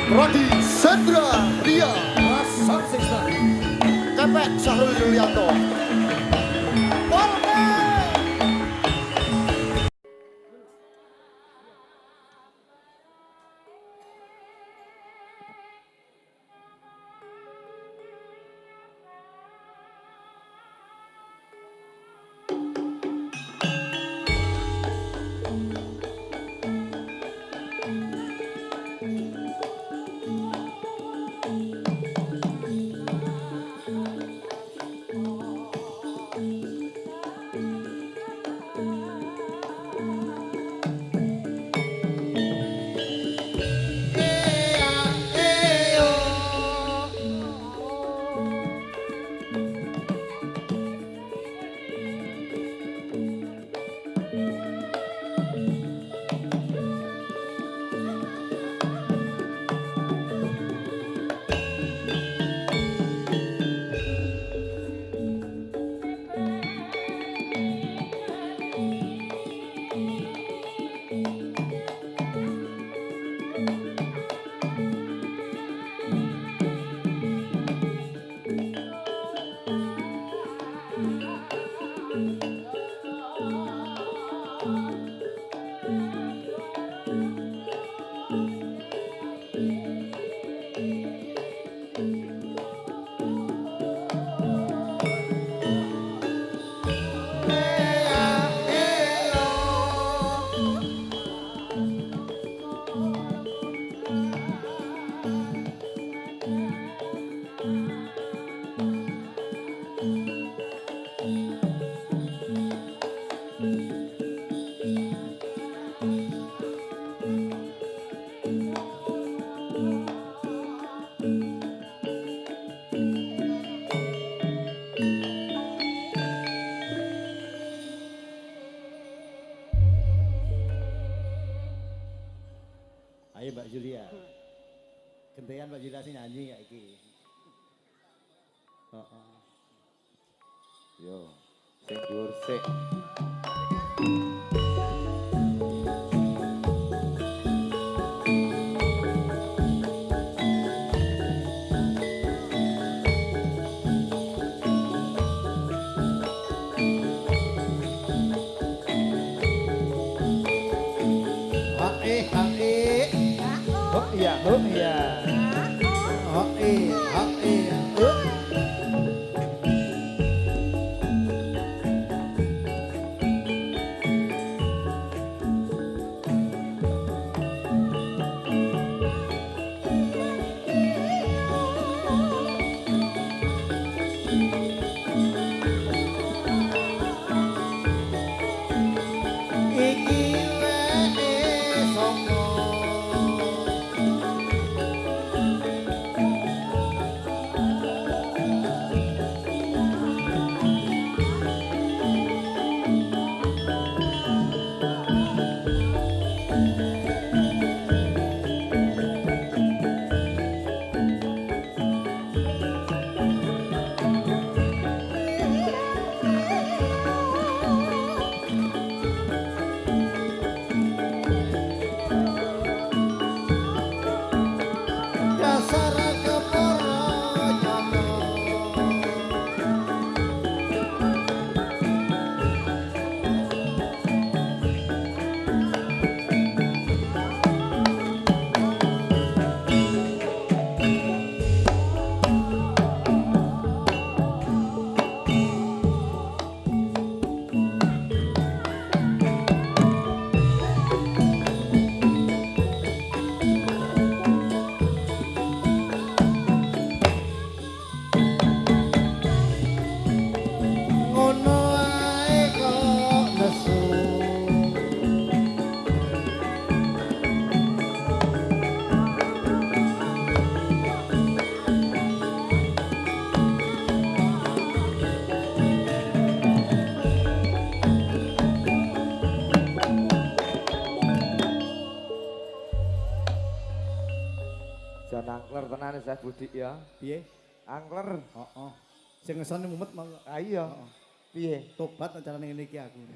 Rodi Sandra Ria Rasan Siksa Kepek Syahrul Yulianto Polke. Ayo Mbak Julia. Gentean Mbak Julia sing nyanyi ya iki. Heeh. Yo, sing dhuwur sik. Oh iya. Jan angler tenan Saya Budi ya. Piye? Angler. Heeh. Sing ngesone mumet mau. Ayo. Piye? Tobat acarane ngene iki aku.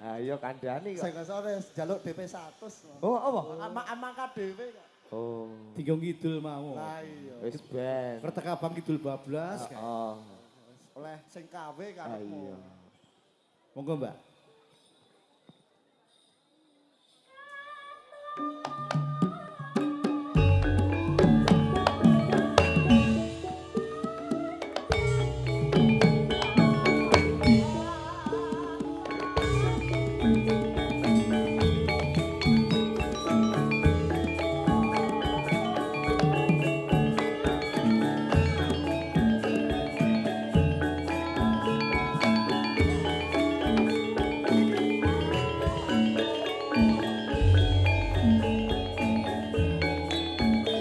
Ayo kandhani kok. Sing ngesone jaluk DP 100. Oh, apa? Ama-ama KDW kok. Oh. Tinggal ngidul mau. Lah iya. Wis ben. Kertek abang ngidul bablas. kae. Oh. Oleh sing kawe Ah, karepmu. iya. Monggo Mbak.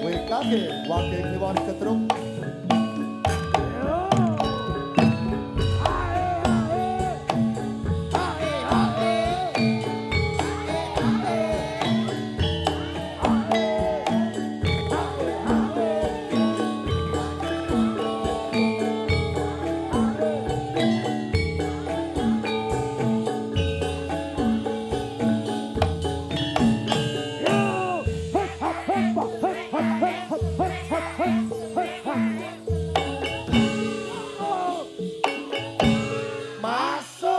WKG Wakil Kliwon Ketruk.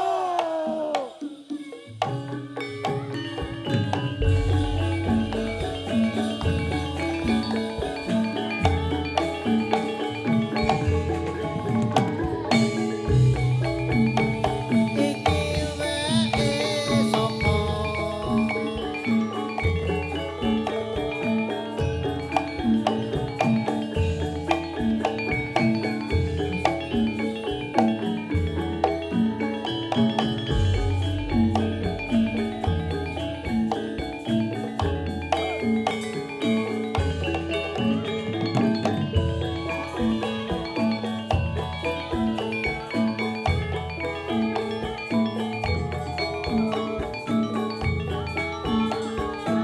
Masuk. Iki wae sapa?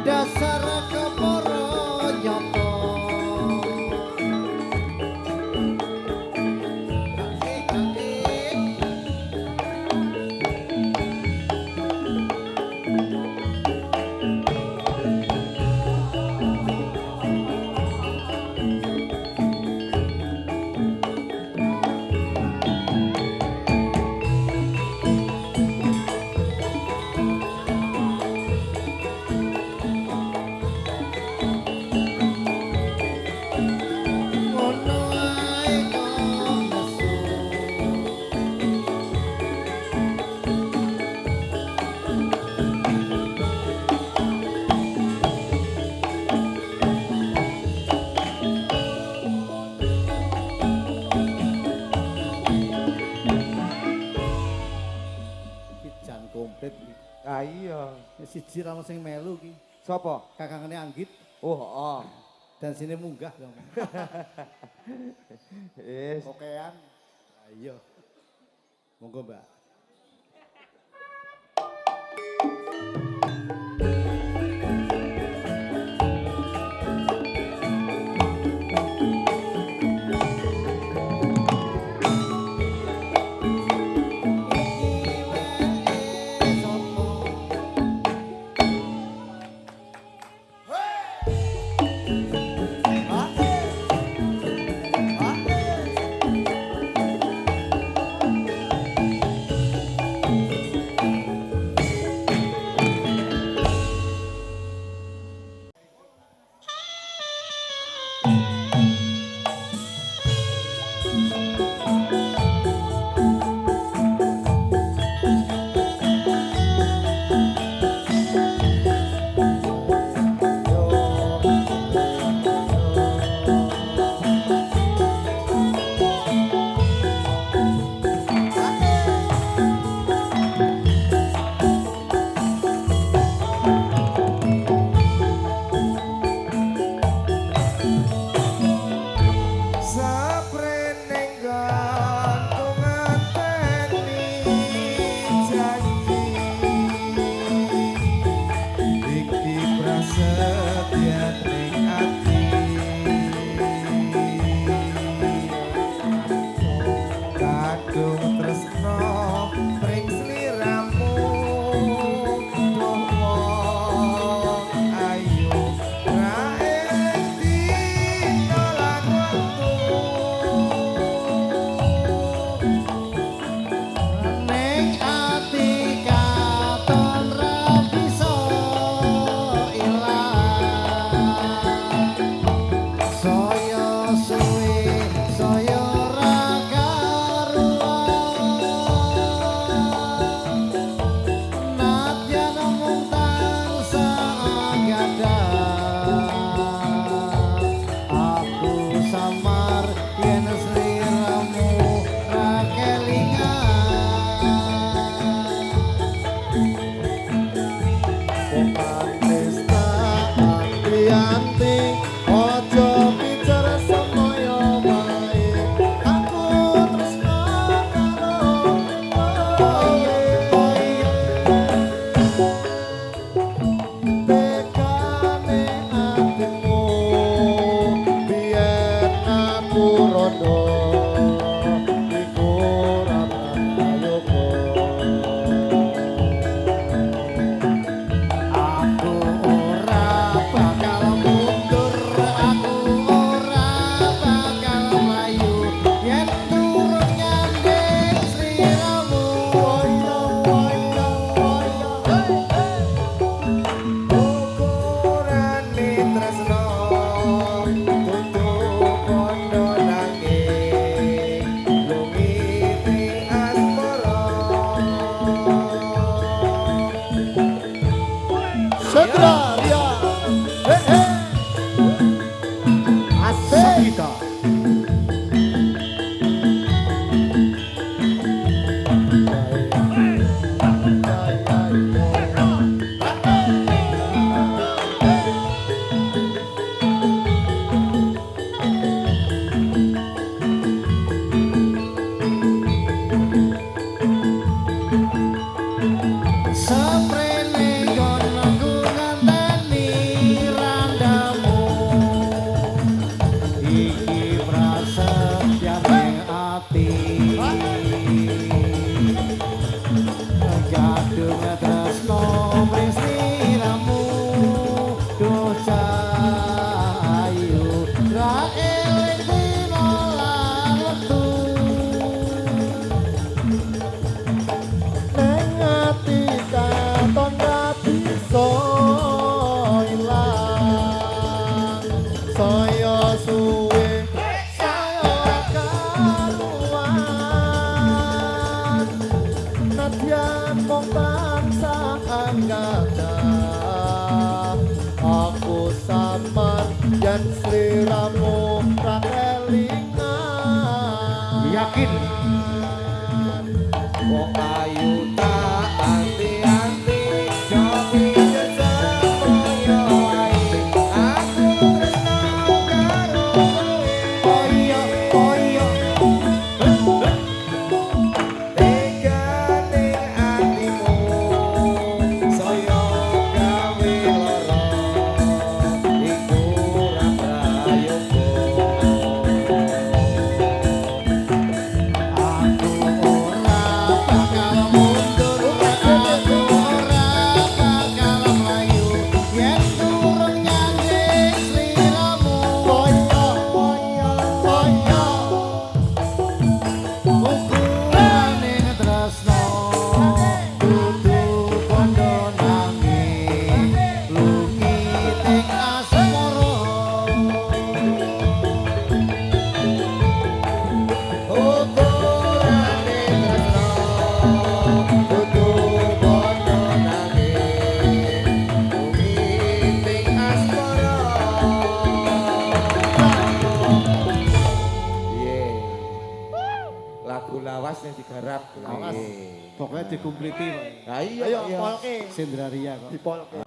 Dasar keporo nyoto. Ngono ae kok nesu. Iki jan komplit iki. Ah iya. Siji ra ono sing melu iki. Sopo? Kakangane Anggit Oh, oh. dan sini munggah dong. Wis. Okean. Ayo. Monggo Mbak. Iki wae sapa? ati ojo pijar semoyo wae aku tresno karo kowe tekane atimu biyen aku rondo iku ora ayoku aku ora bakal mundur aku ora bakal mlayu yen turun nyanding sliramu woyo woyo woyo Ukurane tresno kudu kondo nanging lumiti asmara. Setra ya asik Saprene kono ku ngenteni randamu iki prasetya ning ati jadung tresno mring sliramu duh cahayu ra eling dina lan wektu ning ati katon ra bisa ilang saya suwe saya karuan nadyan mung tansah anggadah aku samar yen sliramu ra kelingan yakin Wong ayu tak anti-anti jopi semoyo wae aku tresno karo kowe koyo tekane atimu saya gawe lara iku ora prayoga aku ora bakal mundur aku ora bakal mlayu yen turun nyanding sliramu koyo koyo koyo ukurane tresno dudu kondo nanging lukiting asmara ukurane tresno kudu padha nanging lumiting asmara. Lagu lawas yang digarap. Lawas. Pokoknya dikumpliti Pak. Lah iya, ayo iya. polke Sendraria kok. dipolke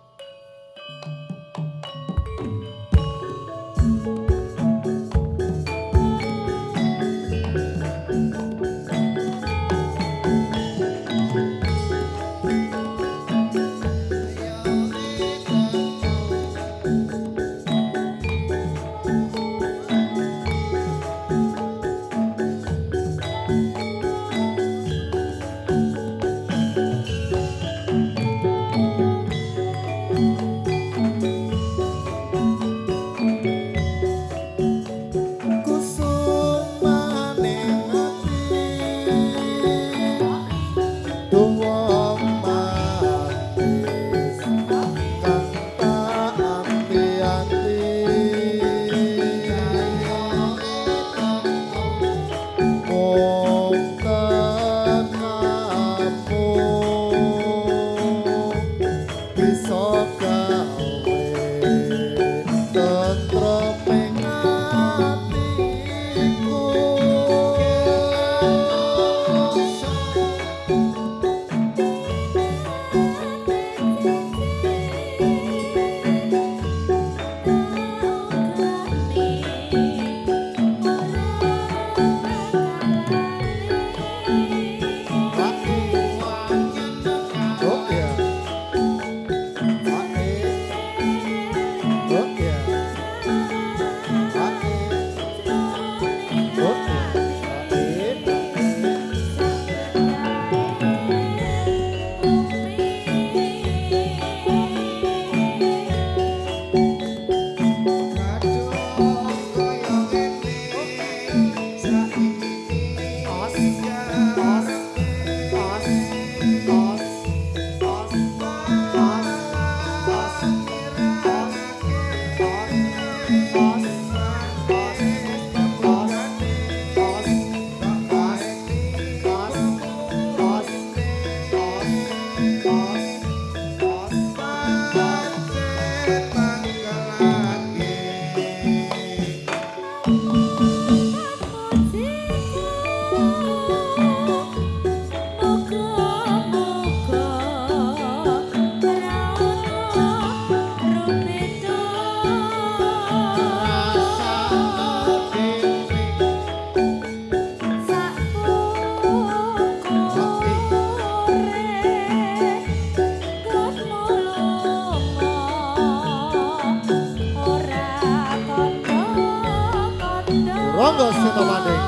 Ronggo Sitomanding.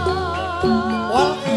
Walke.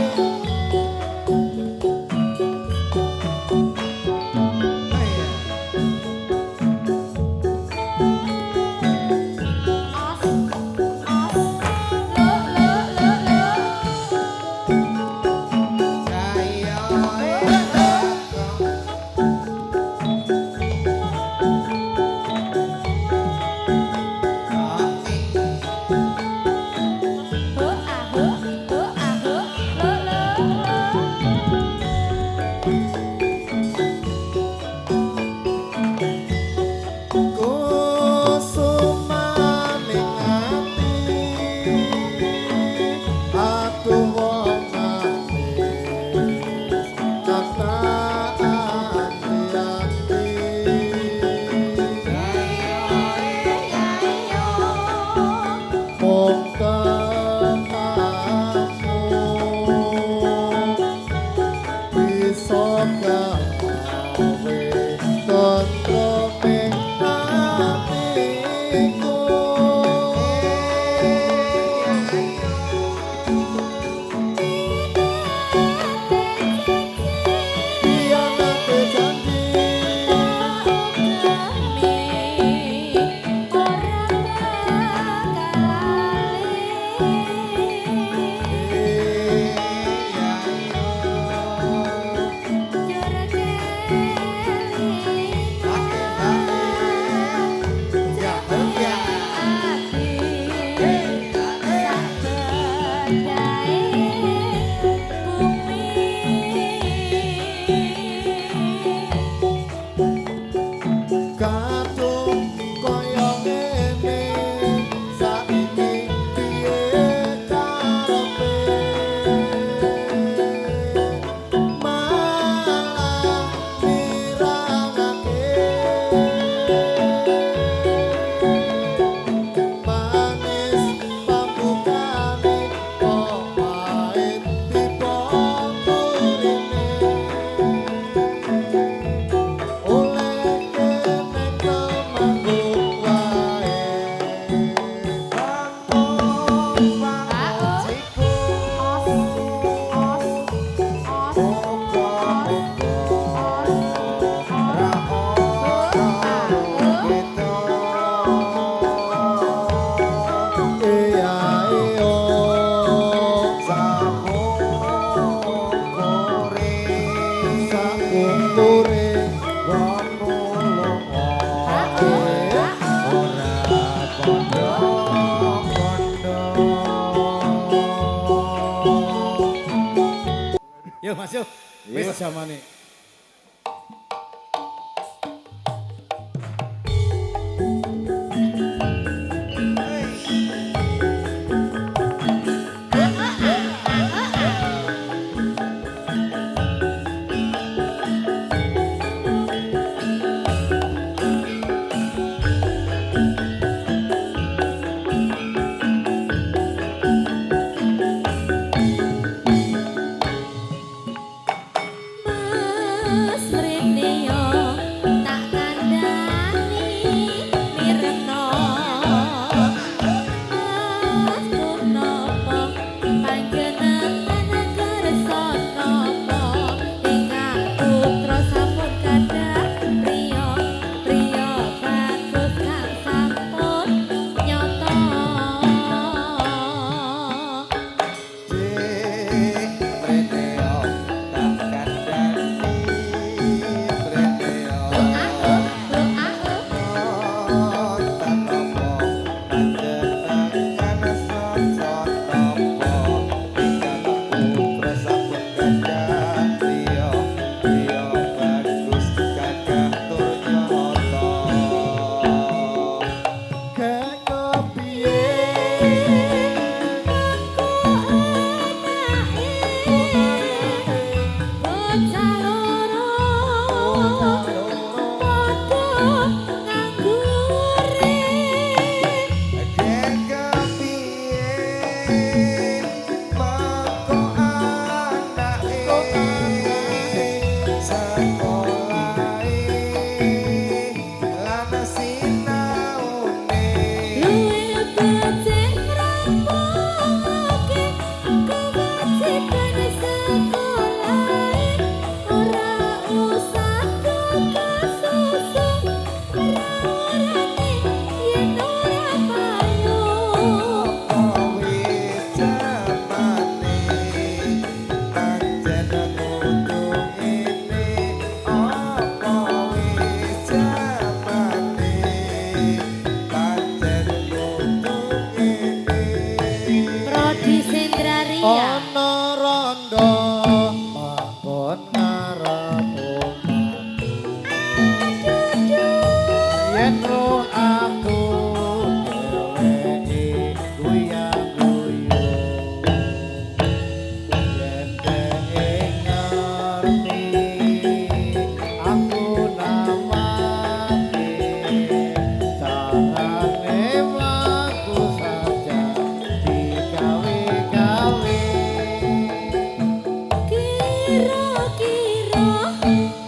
Yuk Mas yuk. Wis jamane. Ana rondo mangkon ngarep omahku. Yen ro aku dheweke guyang-guyung. Yen dheweke ngerti aku namake carane aku saja digawe-gawe. Kira-kira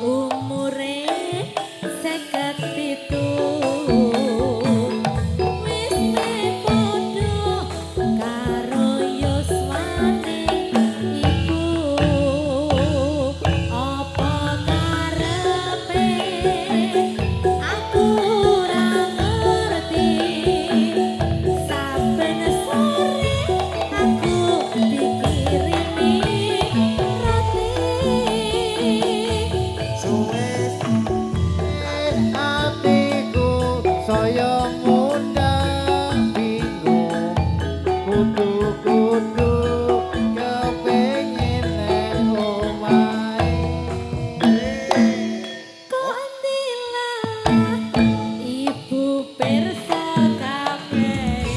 umure 57 wis padha karo yuswane iku apa karepe aku ora ngerti saben sore aku dikirimi roti Suwes atiku saya ngundang bingung kudu-kudu kepengin nang omahe. kok ndilalah ibu pirsa kabeh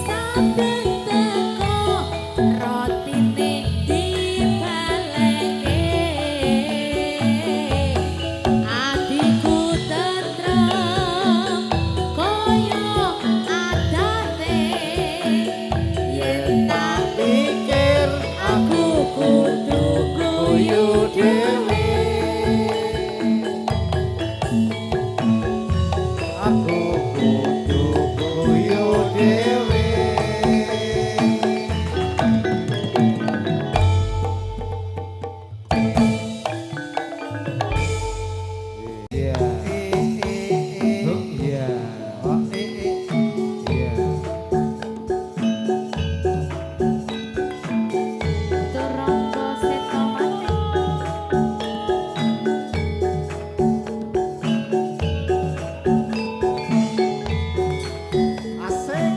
saben teko rotine dibaleke adikku tentrem koyo adate yen tak Pikir aku kudu guyu guyu dhewe. Aku kudu guyu dhewe. Iya. Iya. Iya. Turangga seta maning Asik.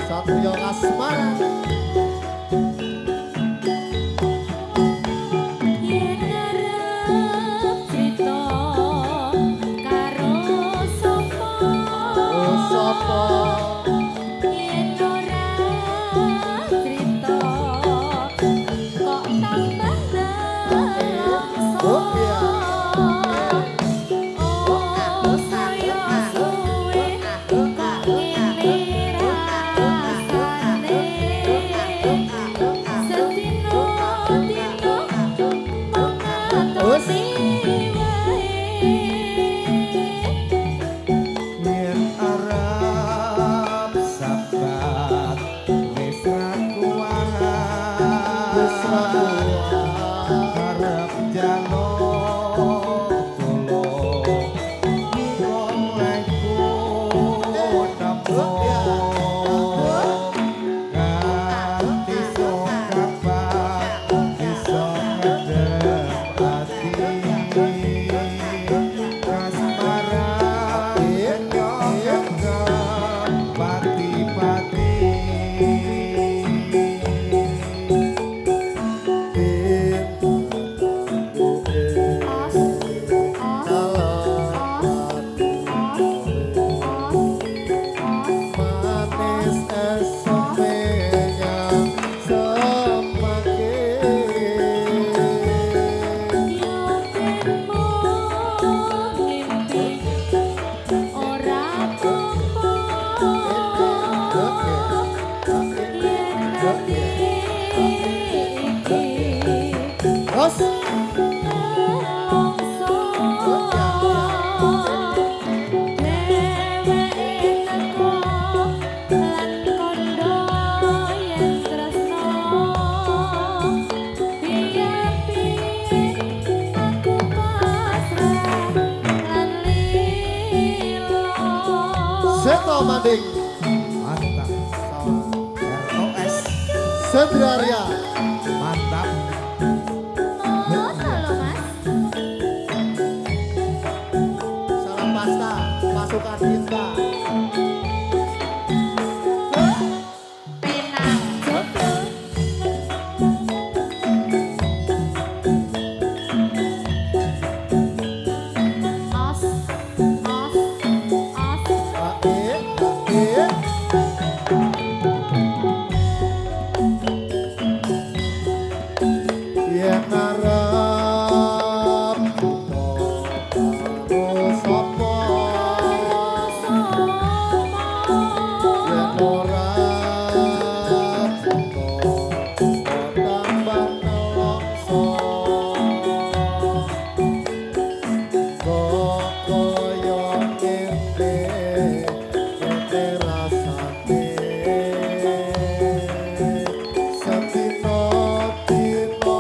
Satrio Asmara. yen arep crita karo sapa Oh sapa? yen ora crita kok tambah nelongso Oh, iya. oh saya suwe kok ngene rasane sedino dino mengatasi wae Yen arep sabat wis ra kuat. Wis ra kuat. Arep njaluk tulung wong leku nampung. Ganti sok kapan iso ngedem ati. Asmara yen nyogem pati-pati. Manis esopenya semakin. yo ben mimpi ora apa yen nanti iki Terus nelongso dheweke teko lan kandha yen tresno piye-piye aku pasrah lan lilo Seto Manding. Mantap. ROS Sedraria. Mantap. Ngono lho, Mas. Salam pasta, pasukan cinta. Penang Joglo. Os, os, os. Yen arep karo sapa yen ora tambah nelongso kok koyo ngene kete rasane satino tino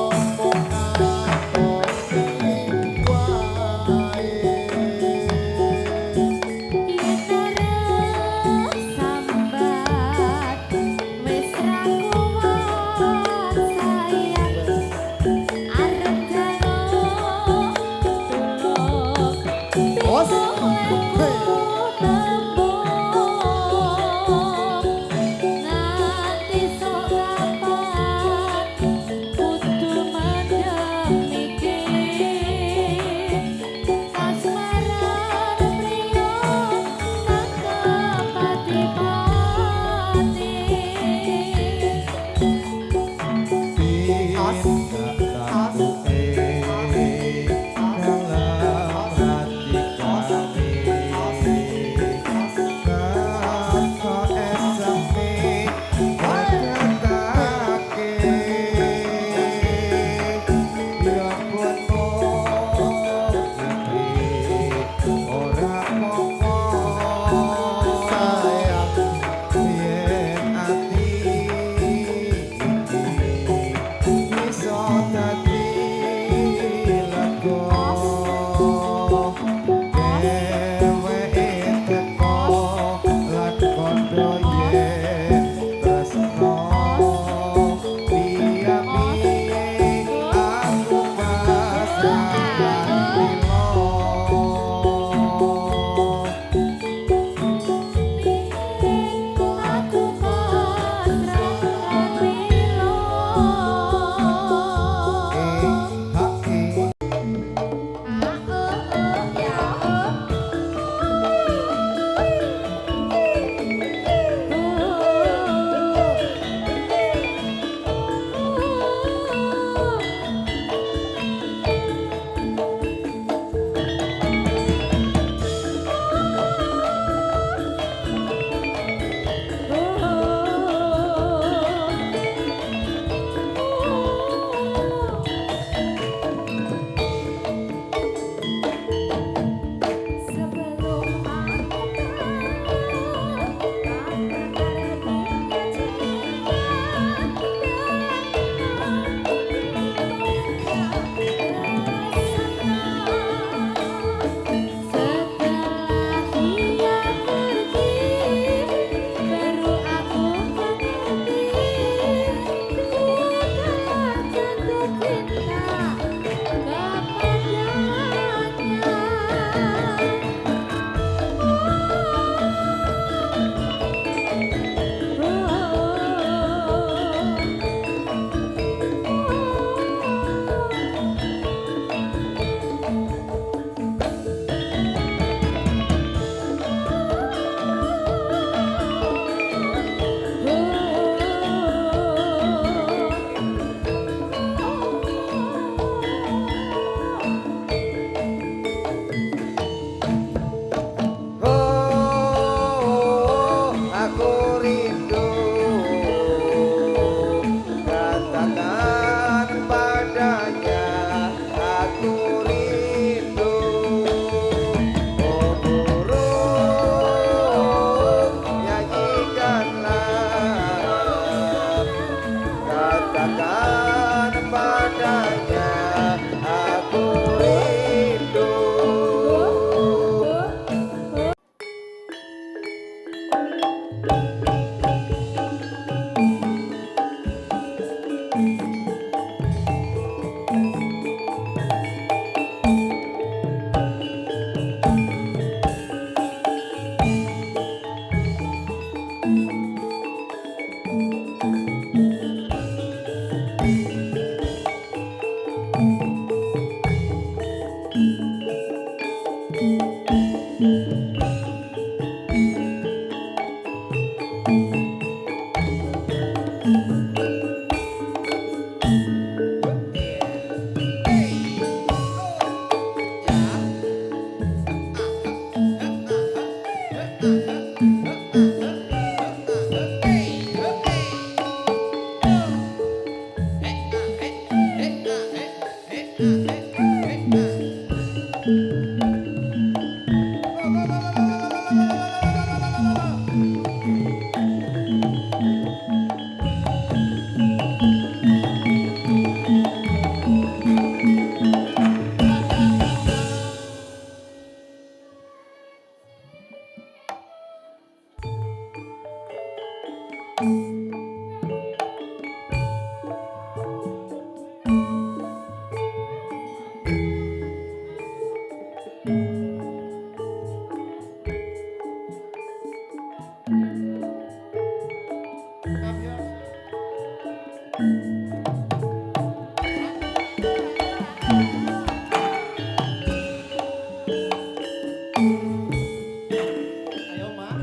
Ayo, Mak.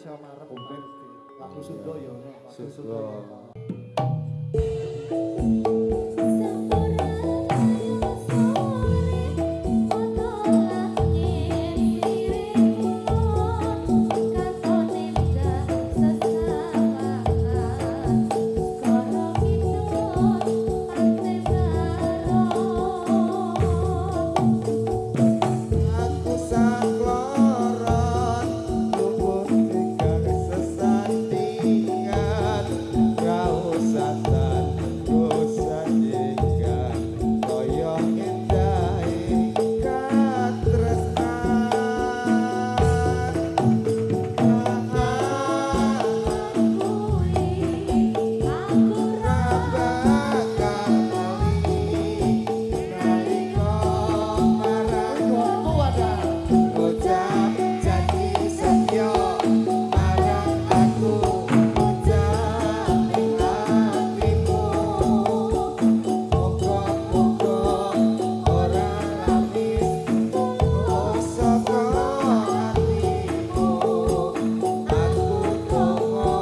Jawa Marep. Mungkin lagu Sunda ya ono. Sunda. Aku sakloron luput ingkang sesandingan raosatan kusandingan kaya indahe katresnan Ucap janji setya marang aku ucap ing atimu muga-muga ora lamis saka atimu aku donga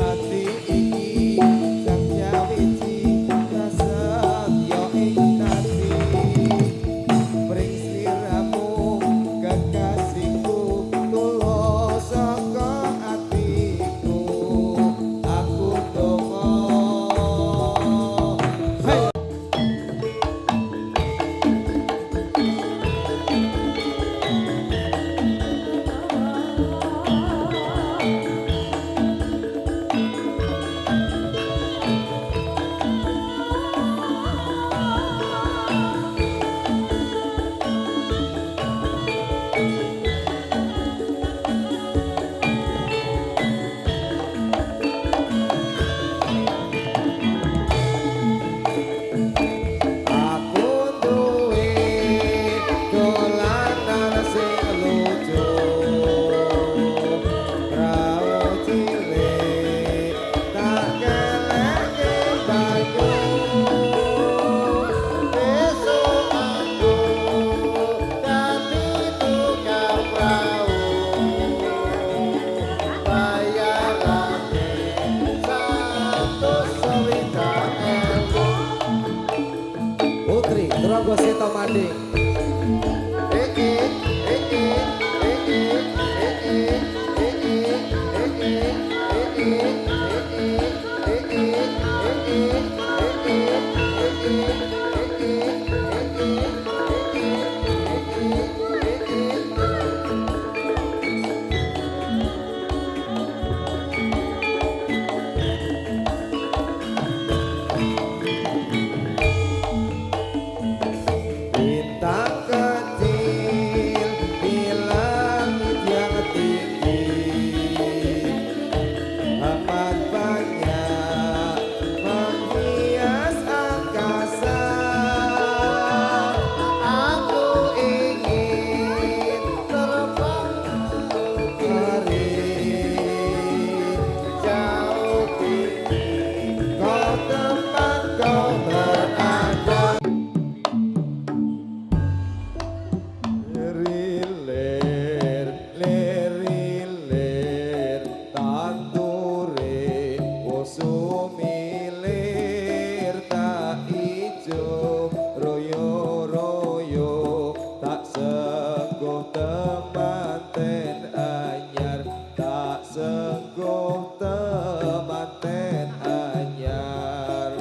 Hati iki sang nyawiji prasetyo ing ati pring sliramu kekasihku tulus saka atiku aku donga hey. Aku duwe dolanan sing lucu Rao cilik tak keleke banyu Besok aku dadi tukang prau Bayarane 120.000 Putri, Drogo Seto Mading. Bintang kecil di langit yang tinggi amat banyak menghias angkasa aku ingin terbang hari jauh tinggi kau tempat kau berada Lirir, lirir, tandure, usumilir, tak ijo, royo, royo, tak sengguh temanten anyar, tak sengguh temanten anyar.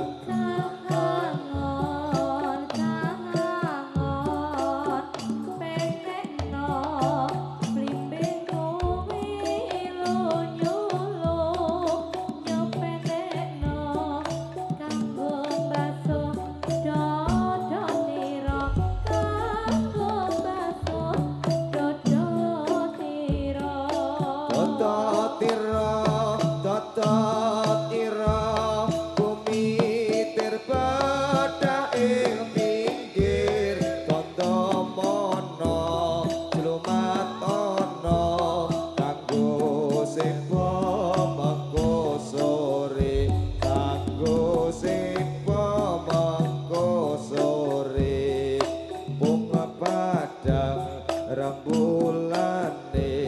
Rembulane